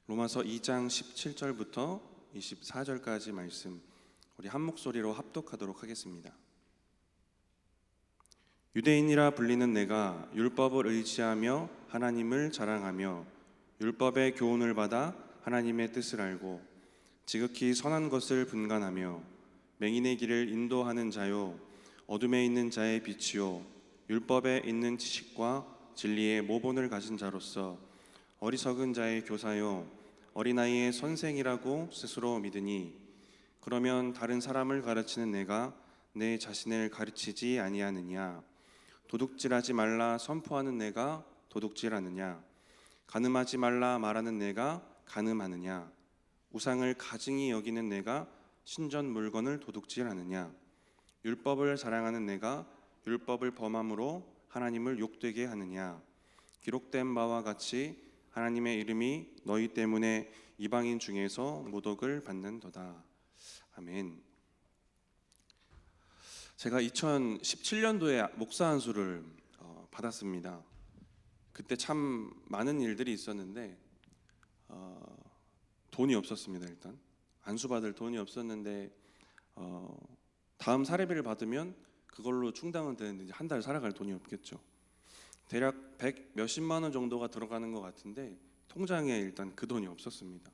로마서 2장 17절부터 24절까지 말씀 우리 한 목소리로 합독하도록 하겠습니다. 유대인이라 불리는 내가 율법을 의지하며 하나님을 자랑하며 율법의 교훈을 받아 하나님의 뜻을 알고 지극히 선한 것을 분간하며 맹인의 길을 인도하는 자요 어둠에 있는 자의 빛이요 율법에 있는 지식과 진리의 모본을 가진 자로서 어리석은 자의 교사요 어린아이의 선생이라고 스스로 믿으니 그러면 다른 사람을 가르치는 내가 내 자신을 가르치지 아니하느냐? 도둑질하지 말라 선포하는 내가 도둑질하느냐? 간음하지 말라 말하는 내가 간음하느냐? 우상을 가증히 여기는 내가 신전 물건을 도둑질하느냐? 율법을 자랑하는 내가 율법을 범함으로 하나님을 욕되게 하느냐? 기록된 바와 같이 하나님의 이름이 너희 때문에 이방인 중에서 모독을 받는도다. 아멘. 제가 2017년도에 목사 안수를 받았습니다. 그때 참 많은 일들이 있었는데 돈이 없었습니다. 일단 안수 받을 돈이 없었는데 다음 사례비를 받으면 그걸로 충당은 되는데 한 달 살아갈 돈이 없겠죠. 대략 100 몇십만 원 정도가 들어가는 것 같은데 통장에 일단 그 돈이 없었습니다.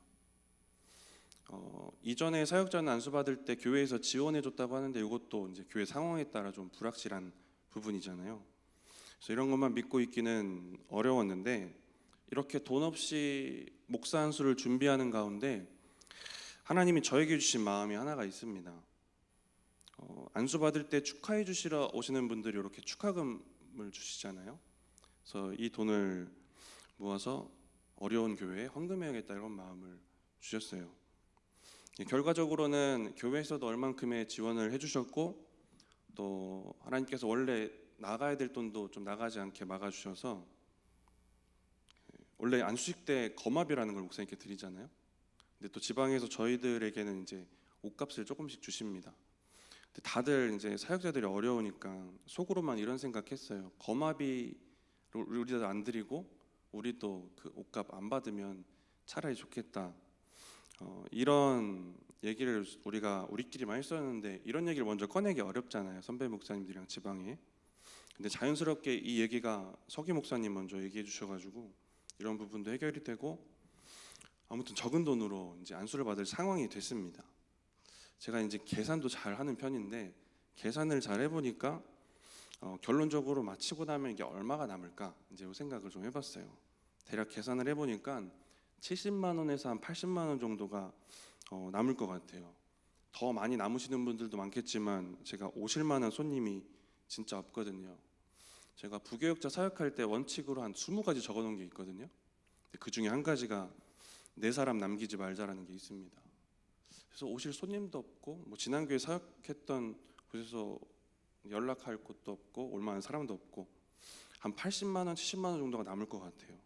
이전에 사역자는 안수 받을 때 교회에서 지원해 줬다고 하는데 이것도 이제 교회 상황에 따라 좀 불확실한 부분이잖아요. 그래서 이런 것만 믿고 있기는 어려웠는데 이렇게 돈 없이 목사 안수를 준비하는 가운데 하나님이 저에게 주신 마음이 하나가 있습니다. 안수 받을 때 축하해 주시러 오시는 분들이 이렇게 축하금을 주시잖아요. 그래서 이 돈을 모아서 어려운 교회에 헌금해야겠다 이런 마음을 주셨어요. 결과적으로는 교회에서도 얼만큼의 지원을 해주셨고 또 하나님께서 원래 나가야 될 돈도 좀 나가지 않게 막아주셔서 원래 안수식 때 거마비라는 걸 목사님께 드리잖아요. 근데 또 지방에서 저희들에게는 이제 옷값을 조금씩 주십니다. 근데 다들 이제 사역자들이 어려우니까 속으로만 이런 생각했어요. 거마비 우리도 안 드리고 우리도 그 옷값 안 받으면 차라리 좋겠다. 이런 얘기를 우리끼리만 했었는데 이런 얘기를 먼저 꺼내기 어렵잖아요. 선배 목사님들이랑 지방에. 근데 자연스럽게 이 얘기가 서기 목사님 먼저 얘기해 주셔가지고 이런 부분도 해결이 되고 아무튼 적은 돈으로 이제 안수를 받을 상황이 됐습니다. 제가 이제 계산도 잘 하는 편인데 계산을 잘 해보니까 결론적으로 마치고 나면 이게 얼마가 남을까 이제 이 생각을 좀 해봤어요. 대략 계산을 해보니까 70만 원에서 한 80만 원 정도가 남을 것 같아요. 더 많이 남으시는 분들도 많겠지만 제가 오실 만한 손님이 진짜 없거든요. 제가 부교역자 사역할 때 원칙으로 한 20가지 적어놓은 게 있거든요. 그 중에 한 가지가 네 사람 남기지 말자라는 게 있습니다. 그래서 오실 손님도 없고 뭐 지난 교회 사역했던 곳에서 연락할 곳도 없고 올 만한 사람도 없고 한 80만 원, 70만 원 정도가 남을 것 같아요.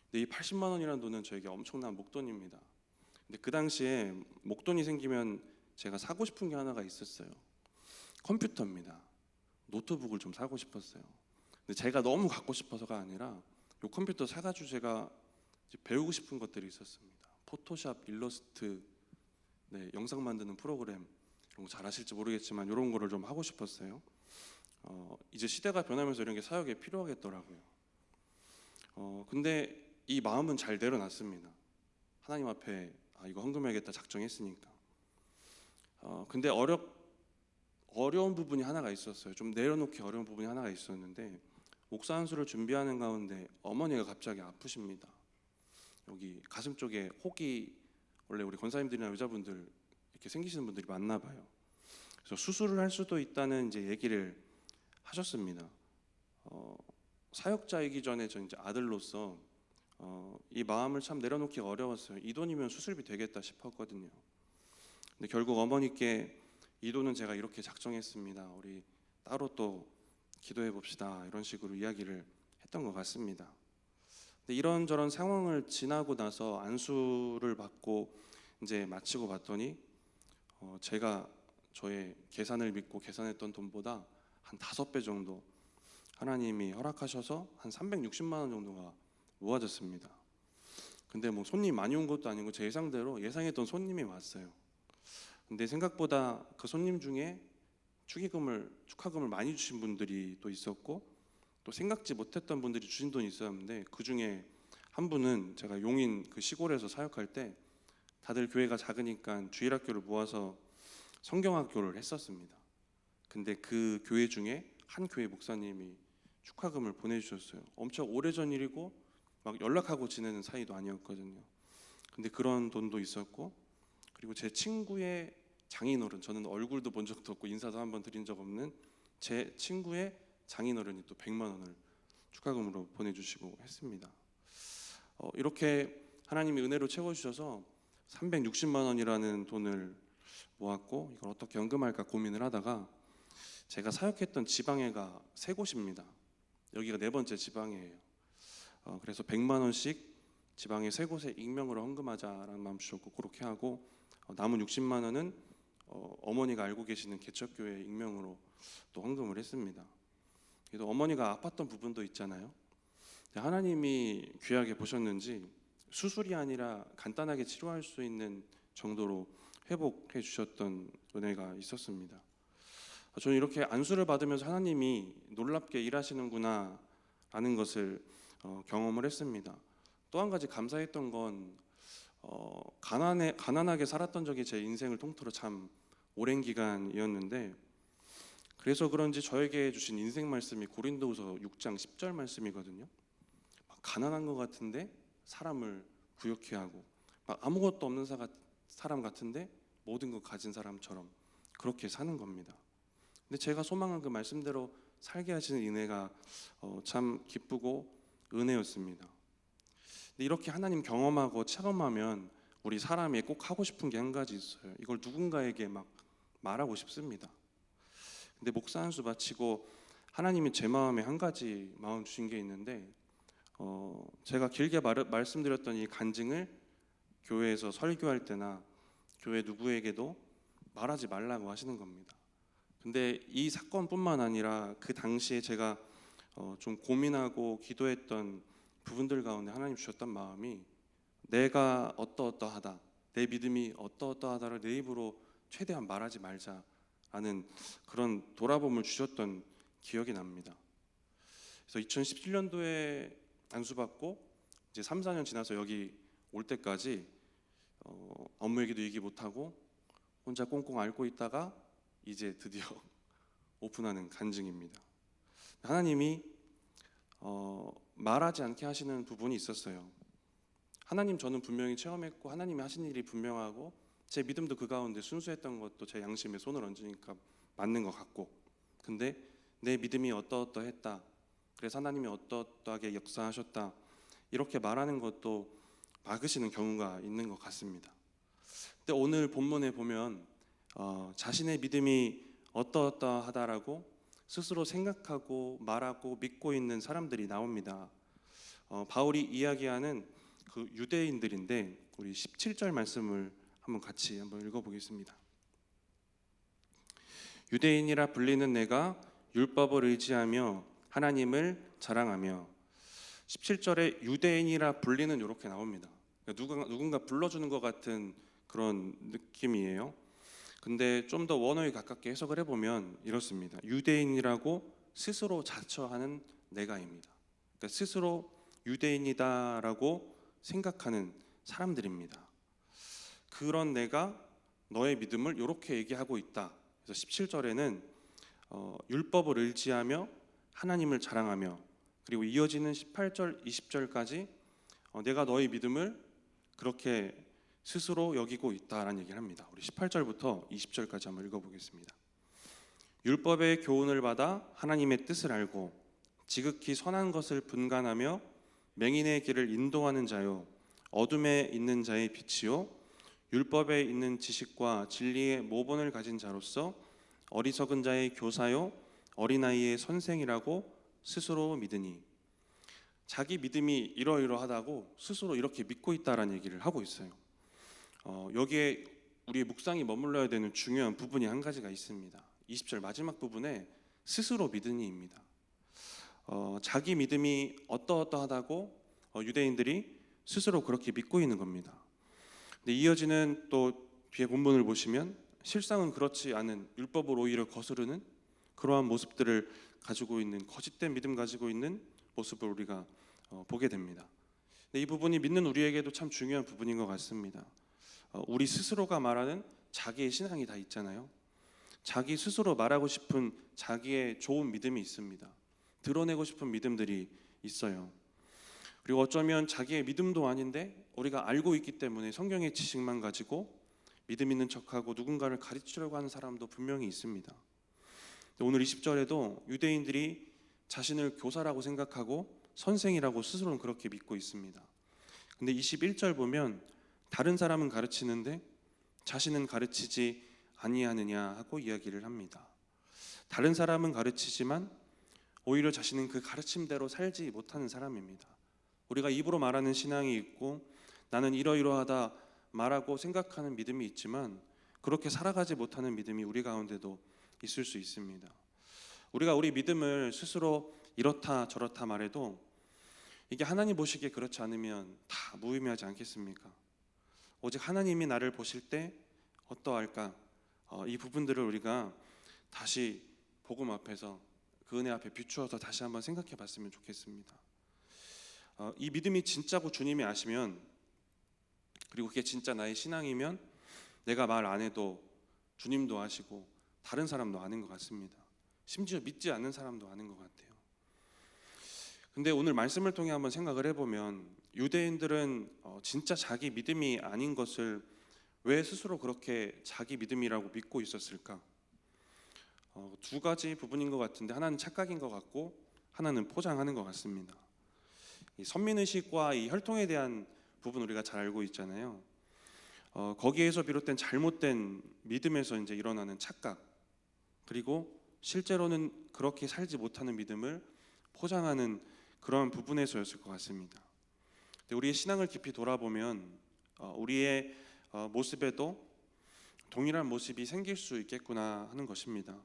근데 이 80만 원이라는 돈은 저에게 엄청난 목돈입니다. 근데 그 당시에 목돈이 생기면 제가 사고 싶은 게 하나가 있었어요. 컴퓨터입니다. 노트북을 좀 사고 싶었어요. 근데 제가 너무 갖고 싶어서가 아니라 이 컴퓨터 사가지고 제가 이제 배우고 싶은 것들이 있었습니다. 포토샵, 일러스트, 영상 만드는 프로그램 이런 거 잘 아실지 모르겠지만 이런 거를 좀 하고 싶었어요. 이제 시대가 변하면서 이런 게 사역에 필요하겠더라고요. 근데 이 마음은 잘 내려놨습니다. 하나님 앞에 이거 헌금해야겠다 작정했으니까. 근데 어려운 부분이 하나가 있었어요. 좀 내려놓기 어려운 부분이 하나가 있었는데 목사 안수를 준비하는 가운데 어머니가 갑자기 아프십니다. 여기 가슴 쪽에 혹이 원래 우리 권사님들이나 여자분들 이렇게 생기시는 분들이 많나 봐요. 그래서 수술을 할 수도 있다는 이제 얘기를 하셨습니다. 사역자이기 전에 저 이제 아들로서 이 마음을 참 내려놓기가 어려웠어요. 이 돈이면 수술비 되겠다 싶었거든요. 근데 결국 어머니께 이 돈은 제가 이렇게 작정했습니다. 우리 따로 또 기도해 봅시다. 이런 식으로 이야기를 했던 것 같습니다. 근데 이런저런 상황을 지나고 나서 안수를 받고 이제 마치고 봤더니 제가 저의 계산을 믿고 계산했던 돈보다 한 5배 정도 하나님이 허락하셔서 한 360만 원 정도가 모아졌습니다. 근데 뭐 손님 많이 온 것도 아니고 제 예상대로 예상했던 손님이 왔어요. 근데 생각보다 그 손님 중에 축하금을 많이 주신 분들이 또 있었고, 또 생각지 못했던 분들이 주신 돈이 있었는데, 그 중에 한 분은 제가 용인 그 시골에서 사역할 때 다들 교회가 작으니까 주일학교를 모아서 성경학교를 했었습니다. 근데 그 교회 중에 한 교회 목사님이 축하금을 보내주셨어요. 엄청 오래전 일이고 막 연락하고 지내는 사이도 아니었거든요. 근데 그런 돈도 있었고, 그리고 제 친구의 장인어른, 저는 얼굴도 본 적도 없고 인사도 한번 드린 적 없는 제 친구의 장인어른이 또 100만 원을 축하금으로 보내주시고 했습니다. 이렇게 하나님이 은혜로 채워주셔서 360만 원이라는 돈을 모았고, 이걸 어떻게 연금할까 고민을 하다가 제가 사역했던 지방회가 3곳입니다. 여기가 4번째 지방회예요. 그래서 100만 원씩 지방회 3곳에 익명으로 헌금하자라는 마음 주셨고, 그렇게 하고 남은 60만 원은 어머니가 알고 계시는 개척교회 익명으로 또 헌금을 했습니다. 그래도 어머니가 아팠던 부분도 있잖아요. 하나님이 귀하게 보셨는지 수술이 아니라 간단하게 치료할 수 있는 정도로 회복해 주셨던 은혜가 있었습니다. 저는 이렇게 안수를 받으면서 하나님이 놀랍게 일하시는구나 라는 것을 경험을 했습니다. 또 한 가지 감사했던 건 가난하게 살았던 적이 제 인생을 통틀어 참 오랜 기간이었는데, 그래서 그런지 저에게 주신 인생 말씀이 고린도후서 6장 10절 말씀이거든요. 막 가난한 것 같은데 사람을 부욕해 하고, 막 아무것도 없는 사람 같은데 모든 것 가진 사람처럼 그렇게 사는 겁니다. 근데 제가 소망한 그 말씀대로 살게 하시는 은혜가 참 기쁘고 은혜였습니다. 근데 이렇게 하나님 경험하고 체험하면 우리 사람이 꼭 하고 싶은 게 한 가지 있어요. 이걸 누군가에게 막 말하고 싶습니다. 근데 목사 한 수 바치고 하나님이 제 마음에 한 가지 마음 주신 게 있는데, 제가 길게 말씀드렸던 이 간증을 교회에서 설교할 때나 교회 누구에게도 말하지 말라고 하시는 겁니다. 근데 이 사건뿐만 아니라 그 당시에 제가 좀 고민하고 기도했던 부분들 가운데 하나님 주셨던 마음이, 내가 어떠어떠하다, 내 믿음이 어떠어떠하다를 내 입으로 최대한 말하지 말자라는 그런 돌아봄을 주셨던 기억이 납니다. 그래서 2017년도에 안수받고 이제 3, 4년 지나서 여기 올 때까지 업무 얘기도 얘기 못하고 혼자 꽁꽁 앓고 있다가 이제 드디어 오픈하는 간증입니다. 하나님이 말하지 않게 하시는 부분이 있었어요. 하나님 저는 분명히 체험했고 하나님이 하신 일이 분명하고 제 믿음도 그 가운데 순수했던 것도 제 양심에 손을 얹으니까 맞는 것 같고, 근데 내 믿음이 어떠어떠했다, 그래서 하나님이 어떠어떠하게 역사하셨다, 이렇게 말하는 것도 막으시는 경우가 있는 것 같습니다. 근데 오늘 본문에 보면 자신의 믿음이 어떠어떠하다라고 스스로 생각하고 말하고 믿고 있는 사람들이 나옵니다. 바울이 이야기하는 그 유대인들인데, 우리 17절 말씀을 같이 읽어보겠습니다. 유대인이라 불리는 내가 율법을 의지하며 하나님을 자랑하며. 17절에 유대인이라 불리는 이렇게 나옵니다. 누군가 불러주는 것 같은 그런 느낌이에요. 근데 좀 더 원어에 가깝게 해석을 해보면 이렇습니다. 유대인이라고 스스로 자처하는 내가입니다. 그러니까 스스로 유대인이다라고 생각하는 사람들입니다. 그런 내가 너의 믿음을 이렇게 얘기하고 있다. 그래서 17절에는 율법을 의지하며 하나님을 자랑하며, 그리고 이어지는 18절, 20절까지 내가 너의 믿음을 그렇게 스스로 여기고 있다라는 얘기를 합니다. 우리 18절부터 20절까지 한번 읽어보겠습니다. 율법의 교훈을 받아 하나님의 뜻을 알고 지극히 선한 것을 분간하며 맹인의 길을 인도하는 자요, 어둠에 있는 자의 빛이요, 율법에 있는 지식과 진리의 모본을 가진 자로서 어리석은 자의 교사요, 어린아이의 선생이라고 스스로 믿으니. 자기 믿음이 이러이러하다고 스스로 이렇게 믿고 있다라는 얘기를 하고 있어요. 여기에 우리의 묵상이 머물러야 되는 중요한 부분이 한 가지가 있습니다. 20절 마지막 부분에 스스로 믿으니입니다. 자기 믿음이 어떠어떠하다고 유대인들이 스스로 그렇게 믿고 있는 겁니다. 근데 이어지는 또 뒤에 본문을 보시면 실상은 그렇지 않은 율법을 오히려 거스르는 그러한 모습들을 가지고 있는 거짓된 믿음 가지고 있는 모습을 우리가 보게 됩니다. 근데 이 부분이 믿는 우리에게도 참 중요한 부분인 것 같습니다. 우리 스스로가 말하는 자기의 신앙이 다 있잖아요. 자기 스스로 말하고 싶은 자기의 좋은 믿음이 있습니다. 드러내고 싶은 믿음들이 있어요. 그리고 어쩌면 자기의 믿음도 아닌데 우리가 알고 있기 때문에 성경의 지식만 가지고 믿음 있는 척하고 누군가를 가르치려고 하는 사람도 분명히 있습니다. 오늘 20절에도 유대인들이 자신을 교사라고 생각하고 선생이라고 스스로는 그렇게 믿고 있습니다. 근데 21절 보면 다른 사람은 가르치는데 자신은 가르치지 아니하느냐 하고 이야기를 합니다. 다른 사람은 가르치지만 오히려 자신은 그 가르침대로 살지 못하는 사람입니다. 우리가 입으로 말하는 신앙이 있고 나는 이러이러하다 말하고 생각하는 믿음이 있지만 그렇게 살아가지 못하는 믿음이 우리 가운데도 있을 수 있습니다. 우리가 우리 믿음을 스스로 이렇다 저렇다 말해도 이게 하나님 보시기에 그렇지 않으면 다 무의미하지 않겠습니까? 오직 하나님이 나를 보실 때 어떠할까? 이 부분들을 우리가 다시 복음 앞에서 그 은혜 앞에 비추어서 다시 한번 생각해 봤으면 좋겠습니다. 이 믿음이 진짜고 주님이 아시면, 그리고 그게 진짜 나의 신앙이면 내가 말 안 해도 주님도 아시고 다른 사람도 아는 것 같습니다. 심지어 믿지 않는 사람도 아는 것 같아요. 근데 오늘 말씀을 통해 한번 생각을 해보면 유대인들은 진짜 자기 믿음이 아닌 것을 왜 스스로 그렇게 자기 믿음이라고 믿고 있었을까? 두 가지 부분인 것 같은데 하나는 착각인 것 같고 하나는 포장하는 것 같습니다. 이 선민의식과 이 혈통에 대한 부분 우리가 잘 알고 있잖아요. 거기에서 비롯된 잘못된 믿음에서 이제 일어나는 착각, 그리고 실제로는 그렇게 살지 못하는 믿음을 포장하는 그런 부분에서였을 것 같습니다. 우리의 신앙을 깊이 돌아보면 우리의 모습에도 동일한 모습이 생길 수 있겠구나 하는 것입니다.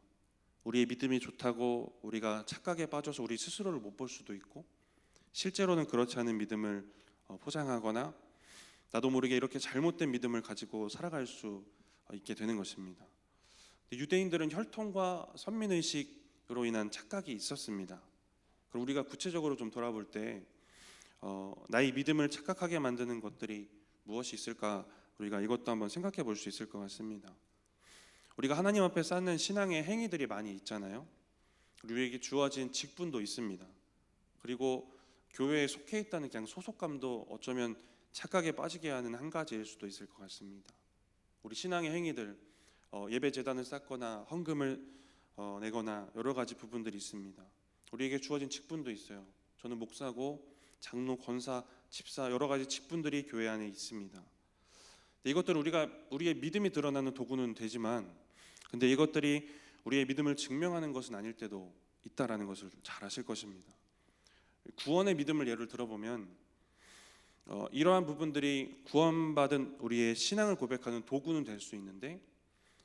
우리의 믿음이 좋다고 우리가 착각에 빠져서 우리 스스로를 못 볼 수도 있고, 실제로는 그렇지 않은 믿음을 포장하거나 나도 모르게 이렇게 잘못된 믿음을 가지고 살아갈 수 있게 되는 것입니다. 유대인들은 혈통과 선민의식으로 인한 착각이 있었습니다. 그럼 우리가 구체적으로 좀 돌아볼 때 나의 믿음을 착각하게 만드는 것들이 무엇이 있을까, 우리가 이것도 한번 생각해 볼 수 있을 것 같습니다. 우리가 하나님 앞에 쌓는 신앙의 행위들이 많이 있잖아요. 우리에게 주어진 직분도 있습니다. 그리고 교회에 속해 있다는 그냥 소속감도 어쩌면 착각에 빠지게 하는 한 가지일 수도 있을 것 같습니다. 우리 신앙의 행위들, 예배 제단을 쌓거나 헌금을 내거나 여러 가지 부분들이 있습니다. 우리에게 주어진 직분도 있어요. 저는 목사고 장로, 권사, 집사 여러 가지 직분들이 교회 안에 있습니다. 이것들은 우리의 믿음이 드러나는 도구는 되지만, 근데 이것들이 우리의 믿음을 증명하는 것은 아닐 때도 있다라는 것을 잘 아실 것입니다. 구원의 믿음을 예를 들어보면 이러한 부분들이 구원받은 우리의 신앙을 고백하는 도구는 될 수 있는데,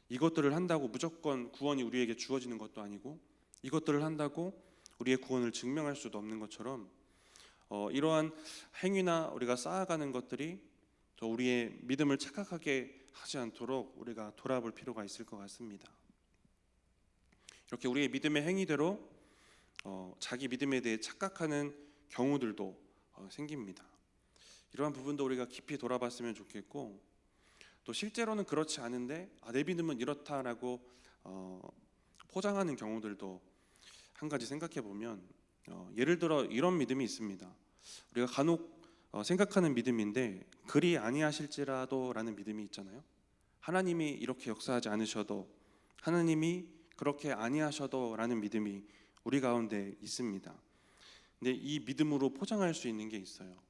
이것들을 한다고 무조건 구원이 우리에게 주어지는 것도 아니고 이것들을 한다고 우리의 구원을 증명할 수도 없는 것처럼 이러한 행위나 우리가 쌓아가는 것들이 또 우리의 믿음을 착각하게 하지 않도록 우리가 돌아볼 필요가 있을 것 같습니다. 이렇게 우리의 믿음의 행위대로 자기 믿음에 대해 착각하는 경우들도 생깁니다. 이러한 부분도 우리가 깊이 돌아봤으면 좋겠고, 또 실제로는 그렇지 않은데 내 믿음은 이렇다라고 포장하는 경우들도 한 가지 생각해 보면, 예를 들어 이런 믿음이 있습니다. 우리가 간혹 생각하는 믿음인데 그리 아니하실지라도라는 믿음이 있잖아요. 하나님이 이렇게 역사하지 않으셔도, 하나님이 그렇게 아니하셔도라는 믿음이 우리 가운데 있습니다. 근데 이 믿음으로 포장할 수 있는 게 있어요.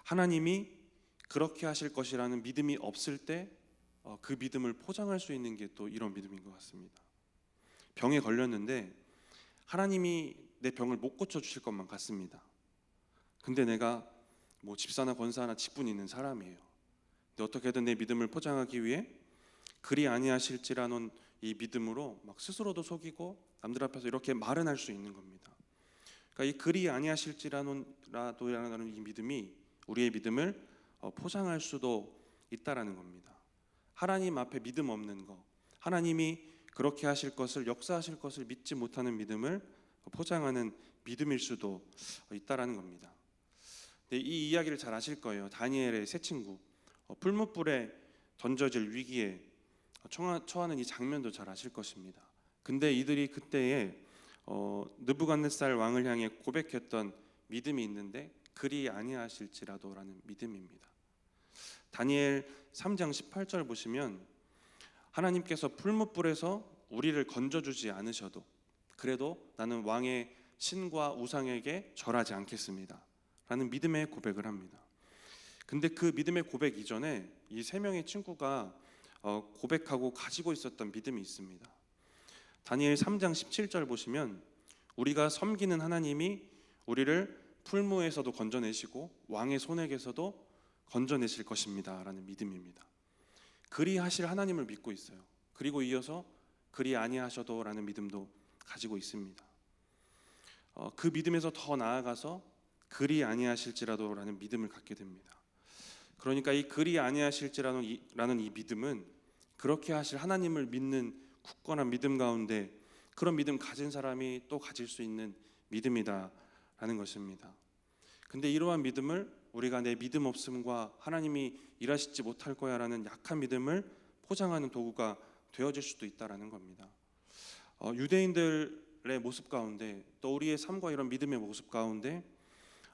하나님이 그렇게 하실 것이라는 믿음이 없을 때 그 믿음을 포장할 수 있는 게 또 이런 믿음인 것 같습니다. 병에 걸렸는데 하나님이 내 병을 못 고쳐주실 것만 같습니다. 근데 내가 뭐 집사나 권사나 직분이 있는 사람이에요. 근데 어떻게든 내 믿음을 포장하기 위해 그리 아니하실지라는 이 믿음으로 막 스스로도 속이고 남들 앞에서 이렇게 말은 할 수 있는 겁니다. 그러니까 이 그리 아니하실지라는 이 믿음이 우리의 믿음을 포장할 수도 있다라는 겁니다. 하나님 앞에 믿음 없는 거, 하나님이 그렇게 하실 것을, 역사하실 것을 믿지 못하는 믿음을 포장하는 믿음일 수도 있다라는 겁니다. 이 이야기를 잘 아실 거예요. 다니엘의 세 친구, 풀무불에 던져질 위기에 처하는 이 장면도 잘 아실 것입니다. 근데 이들이 그때에 느부갓네살 왕을 향해 고백했던 믿음이 있는데 그리 아니하실지라도라는 믿음입니다. 다니엘 3장 18절 보시면 하나님께서 풀무불에서 우리를 건져주지 않으셔도 그래도 나는 왕의 신과 우상에게 절하지 않겠습니다 라는 믿음의 고백을 합니다. 근데 그 믿음의 고백 이전에 이 세 명의 친구가 고백하고 가지고 있었던 믿음이 있습니다. 다니엘 3장 17절 보시면 우리가 섬기는 하나님이 우리를 풀무에서도 건져내시고 왕의 손에게서도 건져내실 것입니다 라는 믿음입니다. 그리 하실 하나님을 믿고 있어요. 그리고 이어서 그리 아니하셔도 라는 믿음도 가지고 있습니다. 그 믿음에서 더 나아가서 그리 아니하실지라도 라는 믿음을 갖게 됩니다. 그러니까 이 그리 아니하실지라는 이 믿음은 그렇게 하실 하나님을 믿는 굳건한 믿음 가운데 그런 믿음 가진 사람이 또 가질 수 있는 믿음이다라는 것입니다. 근데 이러한 믿음을 우리가 내 믿음 없음과 하나님이 일하시지 못할 거야라는 약한 믿음을 포장하는 도구가 되어질 수도 있다라는 겁니다. 유대인들의 모습 가운데 또 우리의 삶과 이런 믿음의 모습 가운데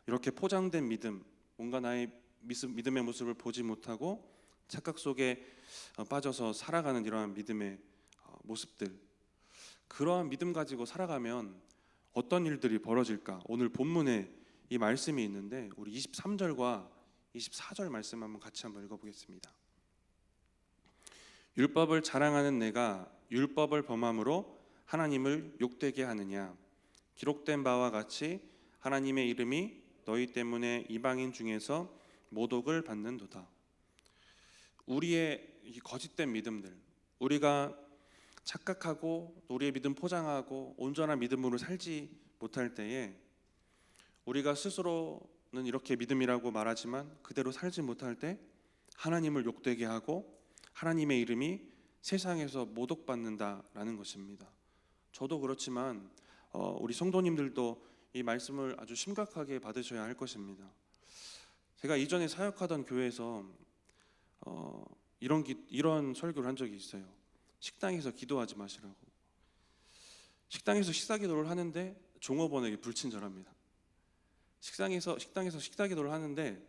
이렇게 포장된 믿음, 뭔가 나의 믿음의 모습을 보지 못하고 착각 속에 빠져서 살아가는 이러한 믿음의 모습들, 그러한 믿음 가지고 살아가면 어떤 일들이 벌어질까? 오늘 본문에 이 말씀이 있는데 우리 23절과 24절 말씀 같이 한번 읽어보겠습니다. 율법을 자랑하는 내가 율법을 범함으로 하나님을 욕되게 하느냐? 기록된 바와 같이 하나님의 이름이 너희 때문에 이방인 중에서 모독을 받는도다. 우리의 이 거짓된 믿음들, 우리가 착각하고 우리의 믿음 포장하고 온전한 믿음으로 살지 못할 때에 우리가 스스로는 이렇게 믿음이라고 말하지만 그대로 살지 못할 때 하나님을 욕되게 하고 하나님의 이름이 세상에서 모독받는다라는 것입니다. 저도 그렇지만 우리 성도님들도 이 말씀을 아주 심각하게 받으셔야 할 것입니다. 제가 이전에 사역하던 교회에서 이런 설교를 한 적이 있어요. 식당에서 기도하지 마시라고. 식당에서 식사기도를 하는데 종업원에게 불친절합니다. 식당에서 식사기도를 하는데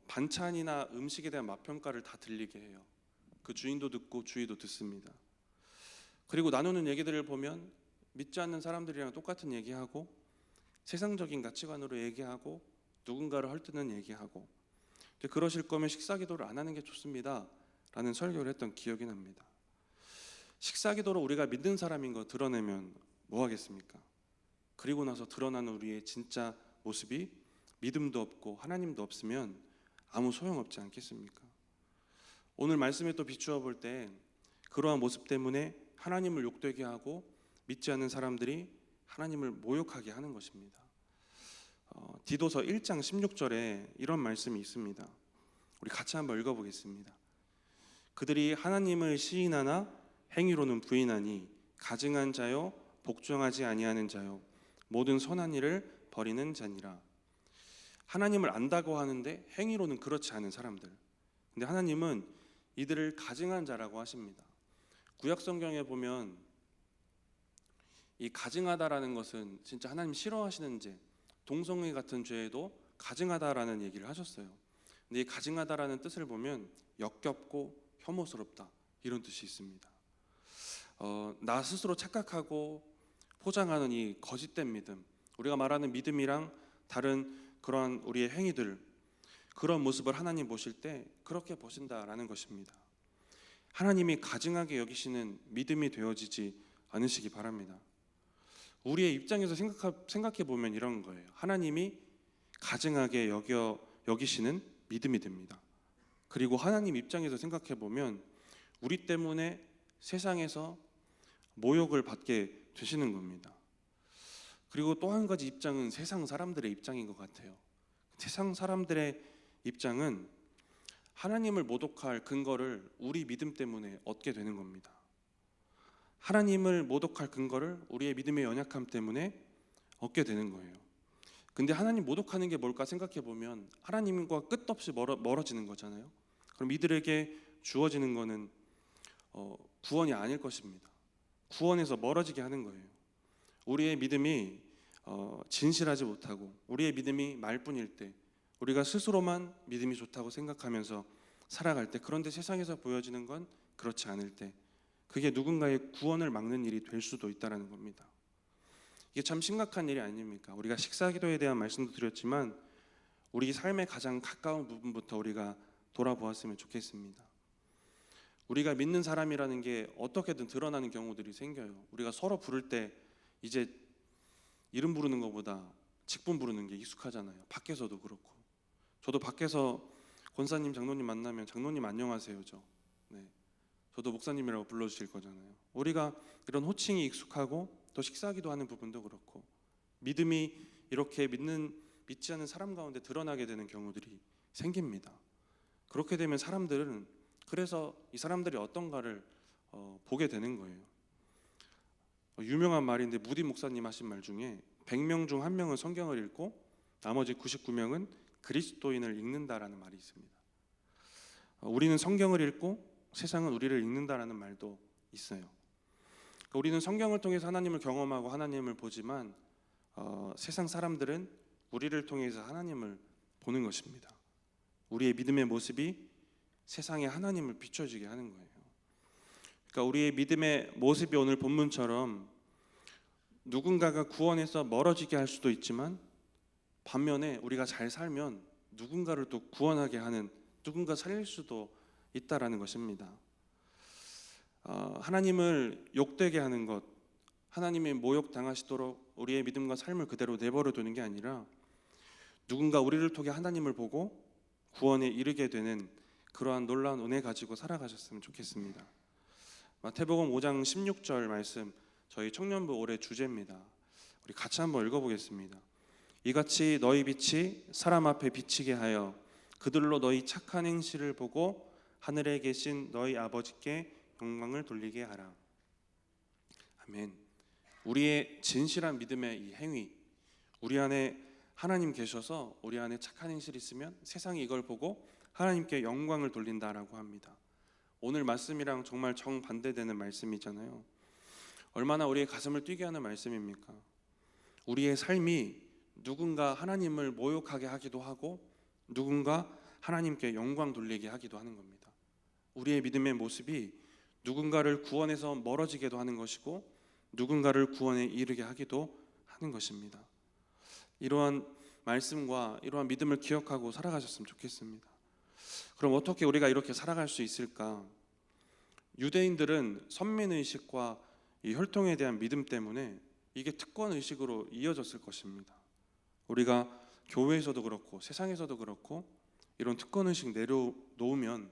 반찬이나 음식에 대한 맛평가를 다 들리게 해요. 그 주인도 듣고 주위도 듣습니다. 그리고 나누는 얘기들을 보면 믿지 않는 사람들이랑 똑같은 얘기하고 세상적인 가치관으로 얘기하고 누군가를 헐뜯는 얘기하고, 그러실 거면 식사기도를 안 하는 게 좋습니다 라는 설교를 했던 기억이 납니다. 식사기도로 우리가 믿는 사람인 거 드러내면 뭐 하겠습니까? 그리고 나서 드러나는 우리의 진짜 모습이 믿음도 없고 하나님도 없으면 아무 소용없지 않겠습니까? 오늘 말씀에 또 비추어 볼 때 그러한 모습 때문에 하나님을 욕되게 하고 믿지 않는 사람들이 하나님을 모욕하게 하는 것입니다. 디도서 1장 16절에 이런 말씀이 있습니다. 우리 같이 한번 읽어보겠습니다. 그들이 하나님을 시인하나 행위로는 부인하니 가증한 자요 복종하지 아니하는 자요 모든 선한 일을 버리는 자니라. 하나님을 안다고 하는데 행위로는 그렇지 않은 사람들, 근데 하나님은 이들을 가증한 자라고 하십니다. 구약 성경에 보면 이 가증하다라는 것은 진짜 하나님 싫어하시는 죄, 동성애 같은 죄에도 가증하다라는 얘기를 하셨어요. 근데 이 가증하다라는 뜻을 보면 역겹고 혐오스럽다 이런 뜻이 있습니다. 나 스스로 착각하고 포장하는 이 거짓된 믿음, 우리가 말하는 믿음이랑 다른 그러한 우리의 행위들, 그런 모습을 하나님 보실 때 그렇게 보신다라는 것입니다. 하나님이 가증하게 여기시는 믿음이 되어지지 않으시기 바랍니다. 우리의 입장에서 생각해 보면 이런 거예요. 하나님이 가증하게 여기시는 믿음이 됩니다. 그리고 하나님 입장에서 생각해 보면 우리 때문에 세상에서 모욕을 받게 되시는 겁니다. 그리고 또 한 가지 입장은 세상 사람들의 입장인 것 같아요. 세상 사람들의 입장은 하나님을 모독할 근거를 우리 믿음 때문에 얻게 되는 겁니다. 하나님을 모독할 근거를 우리의 믿음의 연약함 때문에 얻게 되는 거예요. 근데 하나님 모독하는 게 뭘까 생각해 보면 하나님과 끝없이 멀어지는 거잖아요. 그럼 이들에게 주어지는 거는 구원이 아닐 것입니다. 구원에서 멀어지게 하는 거예요. 우리의 믿음이 진실하지 못하고 우리의 믿음이 말뿐일 때, 우리가 스스로만 믿음이 좋다고 생각하면서 살아갈 때, 그런데 세상에서 보여지는 건 그렇지 않을 때, 그게 누군가의 구원을 막는 일이 될 수도 있다는 겁니다. 이게 참 심각한 일이 아닙니까? 우리가 식사기도에 대한 말씀도 드렸지만 우리 삶의 가장 가까운 부분부터 우리가 돌아보았으면 좋겠습니다. 우리가 믿는 사람이라는 게 어떻게든 드러나는 경우들이 생겨요. 우리가 서로 부를 때 이제 이름 부르는 것보다 직분 부르는 게 익숙하잖아요. 밖에서도 그렇고. 저도 밖에서 권사님, 장로님 만나면 장로님 안녕하세요죠. 네. 저도 목사님이라고 불러주실 거잖아요. 우리가 이런 호칭이 익숙하고 또 식사기도 하는 부분도 그렇고, 믿음이 이렇게 믿지 않는 사람 가운데 드러나게 되는 경우들이 생깁니다. 그렇게 되면 사람들은 그래서 이 사람들이 어떤가를 보게 되는 거예요. 유명한 말인데 무디 목사님 하신 말 중에 100명 중 1명은 성경을 읽고 나머지 99명은 그리스도인을 읽는다라는 말이 있습니다. 우리는 성경을 읽고 세상은 우리를 읽는다라는 말도 있어요. 우리는 성경을 통해서 하나님을 경험하고 하나님을 보지만 세상 사람들은 우리를 통해서 하나님을 보는 것입니다. 우리의 믿음의 모습이 세상에 하나님을 비춰지게 하는 거예요. 그러니까 우리의 믿음의 모습이 오늘 본문처럼 누군가가 구원에서 멀어지게 할 수도 있지만, 반면에 우리가 잘 살면 누군가를 또 구원하게 하는, 누군가 살릴 수도 있다라는 것입니다. 하나님을 욕되게 하는 것, 하나님이 모욕당하시도록 우리의 믿음과 삶을 그대로 내버려 두는 게 아니라 누군가 우리를 통해 하나님을 보고 구원에 이르게 되는 그러한 놀라운 은혜 가지고 살아가셨으면 좋겠습니다. 마태복음 5장 16절 말씀, 저희 청년부 올해 주제입니다. 우리 같이 한번 읽어보겠습니다. 이같이 너희 빛이 사람 앞에 비치게 하여 그들로 너희 착한 행실을 보고 하늘에 계신 너희 아버지께 영광을 돌리게 하라. 아멘. 우리의 진실한 믿음의 이 행위, 우리 안에 하나님 계셔서 우리 안에 착한 행실이 있으면 세상이 이걸 보고 하나님께 영광을 돌린다라고 합니다. 오늘 말씀이랑 정말 정반대되는 말씀이잖아요. 얼마나 우리의 가슴을 뛰게 하는 말씀입니까? 우리의 삶이 누군가 하나님을 모욕하게 하기도 하고 누군가 하나님께 영광 돌리게 하기도 하는 겁니다. 우리의 믿음의 모습이 누군가를 구원해서 멀어지게도 하는 것이고 누군가를 구원에 이르게 하기도 하는 것입니다. 이러한 말씀과 이러한 믿음을 기억하고 살아가셨으면 좋겠습니다. 그럼 어떻게 우리가 이렇게 살아갈 수 있을까? 유대인들은 선민의식과 이 혈통에 대한 믿음 때문에 이게 특권의식으로 이어졌을 것입니다. 우리가 교회에서도 그렇고 세상에서도 그렇고 이런 특권의식 내려놓으면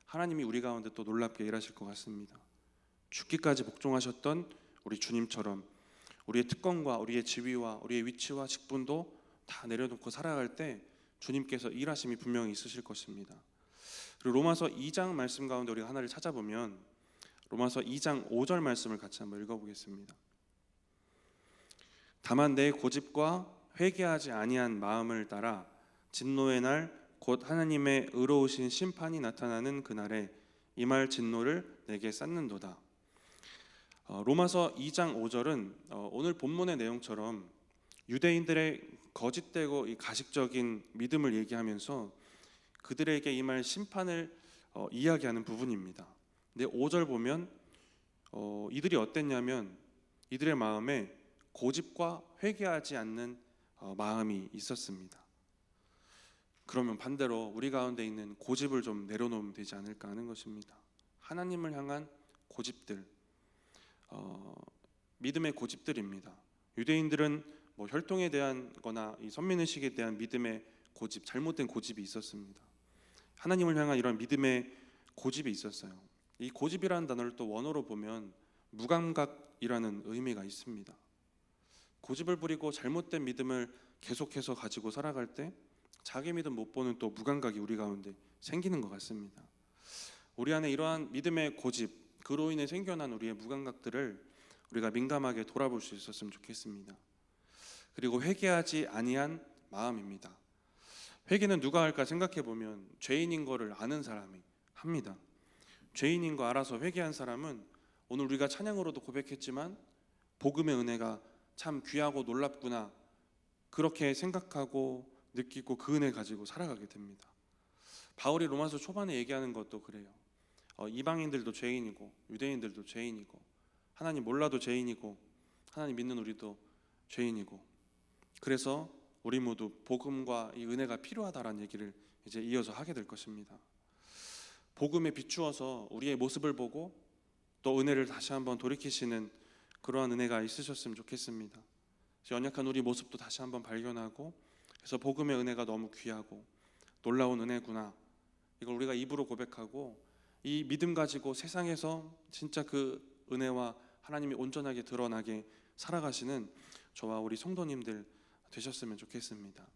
하나님이 우리 가운데 또 놀랍게 일하실 것 같습니다. 죽기까지 복종하셨던 우리 주님처럼 우리의 특권과 우리의 지위와 우리의 위치와 직분도 다 내려놓고 살아갈 때 주님께서 일하심이 분명히 있으실 것입니다. 그리고 로마서 2장 말씀 가운데 우리가 하나를 찾아보면 로마서 2장 5절 말씀을 같이 한번 읽어보겠습니다. 다만 내 고집과 회개하지 아니한 마음을 따라 진노의 날 곧 하나님의 의로우신 심판이 나타나는 그날에 이 말 진노를 내게 쌓는도다. 로마서 2장 5절은 오늘 본문의 내용처럼 유대인들의 거짓되고 이 가식적인 믿음을 얘기하면서 그들에게 임할 심판을 이야기하는 부분입니다. 근데 5절 보면 이들이 어땠냐면 이들의 마음에 고집과 회개하지 않는 마음이 있었습니다. 그러면 반대로 우리 가운데 있는 고집을 좀 내려놓으면 되지 않을까 하는 것입니다. 하나님을 향한 고집들, 믿음의 고집들입니다. 유대인들은 뭐 혈통에 대한 거나 이 선민의식에 대한 믿음의 고집, 잘못된 고집이 있었습니다. 하나님을 향한 이런 믿음의 고집이 있었어요. 이 고집이라는 단어를 또 원어로 보면 무감각이라는 의미가 있습니다. 고집을 부리고 잘못된 믿음을 계속해서 가지고 살아갈 때 자기 믿음 못 보는 또 무감각이 우리 가운데 생기는 것 같습니다. 우리 안에 이러한 믿음의 고집, 그로 인해 생겨난 우리의 무감각들을 우리가 민감하게 돌아볼 수 있었으면 좋겠습니다. 그리고 회개하지 아니한 마음입니다. 회개는 누가 할까 생각해 보면 죄인인 거를 아는 사람이 합니다. 죄인인 거 알아서 회개한 사람은 오늘 우리가 찬양으로도 고백했지만 복음의 은혜가 참 귀하고 놀랍구나, 그렇게 생각하고 느끼고 그 은혜 가지고 살아가게 됩니다. 바울이 로마서 초반에 얘기하는 것도 그래요. 이방인들도 죄인이고 유대인들도 죄인이고 하나님 몰라도 죄인이고 하나님 믿는 우리도 죄인이고, 그래서 우리 모두 복음과 이 은혜가 필요하다라는 얘기를 이제 이어서 하게 될 것입니다. 복음에 비추어서 우리의 모습을 보고 또 은혜를 다시 한번 돌이키시는 그러한 은혜가 있으셨으면 좋겠습니다. 연약한 우리 모습도 다시 한번 발견하고, 그래서 복음의 은혜가 너무 귀하고 놀라운 은혜구나, 이걸 우리가 입으로 고백하고 이 믿음 가지고 세상에서 진짜 그 은혜와 하나님이 온전하게 드러나게 살아가시는 저와 우리 성도님들 되셨으면 좋겠습니다.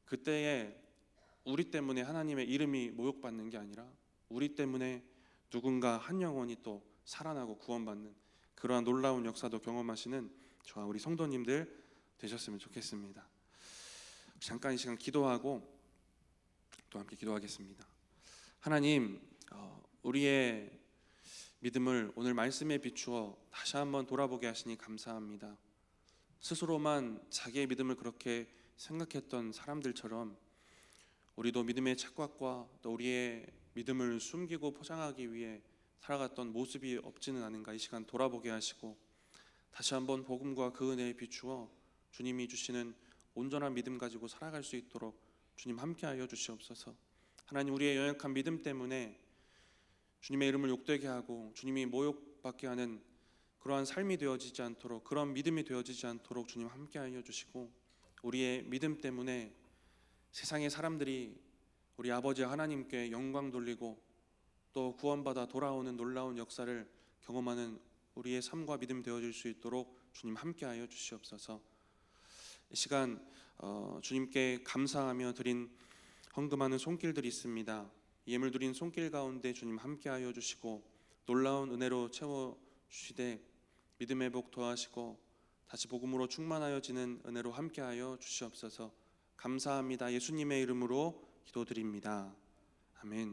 그때에 우리 때문에 하나님의 이름이 모욕받는 게 아니라 우리 때문에 누군가 한 영혼이 또 살아나고 구원받는 그러한 놀라운 역사도 경험하시는 저와 우리 성도님들 되셨으면 좋겠습니다. 잠깐 이 시간 기도하고 또 함께 기도하겠습니다. 하나님, 우리의 믿음을 오늘 말씀에 비추어 다시 한번 돌아보게 하시니 감사합니다. 스스로만 자기의 믿음을 그렇게 생각했던 사람들처럼 우리도 믿음의 착각과 또 우리의 믿음을 숨기고 포장하기 위해 살아갔던 모습이 없지는 않은가, 이 시간 돌아보게 하시고 다시 한번 복음과 그 은혜에 비추어 주님이 주시는 온전한 믿음 가지고 살아갈 수 있도록 주님 함께하여 주시옵소서. 하나님, 우리의 연약한 믿음 때문에 주님의 이름을 욕되게 하고 주님이 모욕받게 하는 그러한 삶이 되어지지 않도록, 그런 믿음이 되어지지 않도록 주님 함께하여 주시고, 우리의 믿음 때문에 세상의 사람들이 우리 아버지 하나님께 영광 돌리고 또 구원받아 돌아오는 놀라운 역사를 경험하는 우리의 삶과 믿음 되어질 수 있도록 주님 함께하여 주시옵소서. 이 시간 주님께 감사하며 드린 헌금하는 손길들이 있습니다. 예물 드린 손길 가운데 주님 함께하여 주시고 놀라운 은혜로 채워주시되 믿음의 복 더하시고 다시 복음으로 충만하여지는 은혜로 함께하여 주시옵소서. 감사합니다. 예수님의 이름으로 기도드립니다. 아멘.